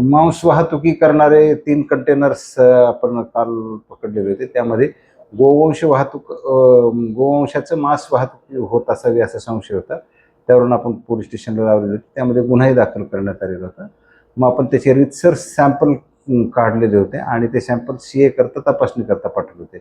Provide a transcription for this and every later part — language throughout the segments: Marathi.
मांस वाहतुकी करणारे 3 कंटेनर्स आपण काल पकडलेले होते. त्यामध्ये गोवंशाचं मांस वाहतूक होत असावी असा संशय होता. त्यावरून आपण पोलीस स्टेशनला लावलेले होते. त्यामध्ये गुन्हाही दाखल करण्यात आलेला होता. मग आपण त्याचे रितसर सॅम्पल काढलेले होते आणि ते सॅम्पल CA करता तपासणीकरता पाठवले होते.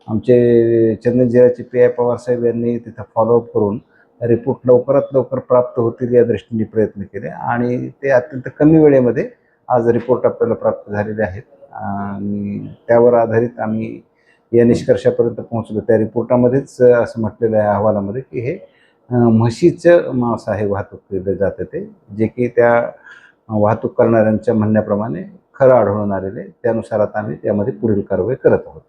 आमचे चंदन जिल्ह्याचे PI पवार साहेब यांनी तिथं फॉलोअप करून रिपोर्ट लवकरात लवकर प्राप्त होतील या दृष्टीने प्रयत्न केले आणि ते अत्यंत कमी वेळेमध्ये आज रिपोर्ट आपल्याला प्राप्त झालेले आहेत आणि त्यावर आधारित आम्ही या निष्कर्षापर्यंत पोहोचलो. त्या रिपोर्टामध्येच असं म्हटलेलं आहे अहवालामध्ये की हे म्हशीचं मांस आहे वाहतूक केलं जातं ते, जे की त्या वाहतूक करणाऱ्यांच्या म्हणण्याप्रमाणे खरं आढळून आलेले. त्यानुसार आता आम्ही त्यामध्ये पुढील कारवाई करत आहोत.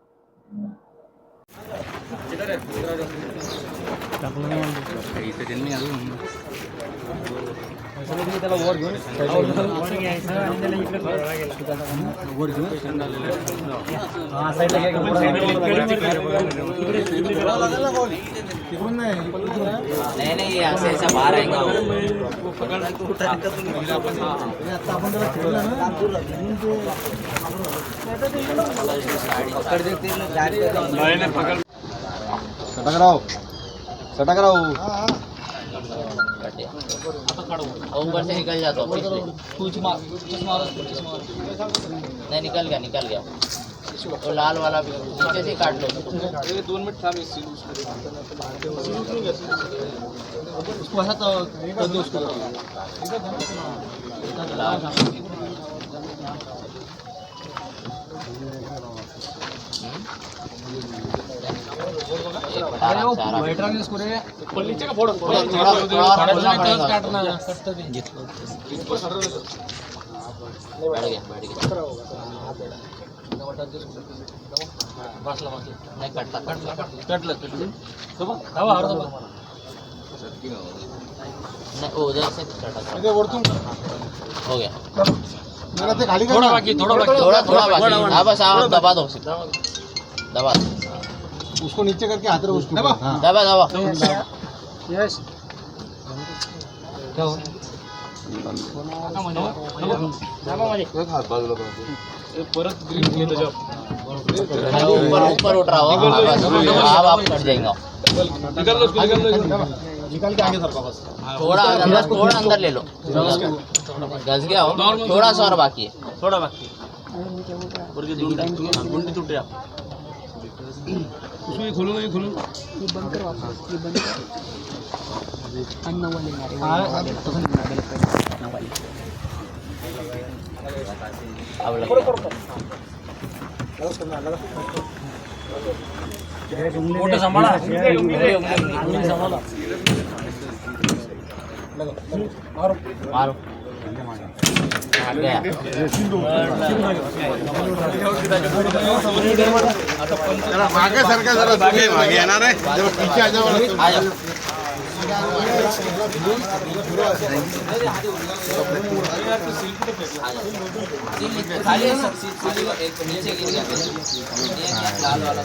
नहीं ऐसा बाहर आएगा सटक रहा हूँ ऊपर से निकल जाता हूँ नहीं निकल गया तो लाल वाला भी नीचे से काट लो 2 मिनट था उसको ऐसा तो कर दो उसको उधर से हो गया थोड़ा बाकी हाँ बस आप दबा दो दबा उसको नीचे करके हाथ रखो उसको दबा यस क्या हो परत ग्रीन ऊपर उठ रहा हो अब आप कट जाएगा निकाल के आगे सरका बस थोड़ा अंदर ले लो घस गया हो थोड़ा सा और बाकी है थोड़ा बाकी गुंडी टूट रहा उसमें खोलो ये खोलो ये बंद कर वापस ये बंद कर अन्ना वाले मारे अन्ना वाले अब लग मोठं सांभाळा मारो मागे सरका जरा तुम्ही मागे येणार आहे जरा पीछे आ जाओ खाली नीचे गिर गया लाल वाला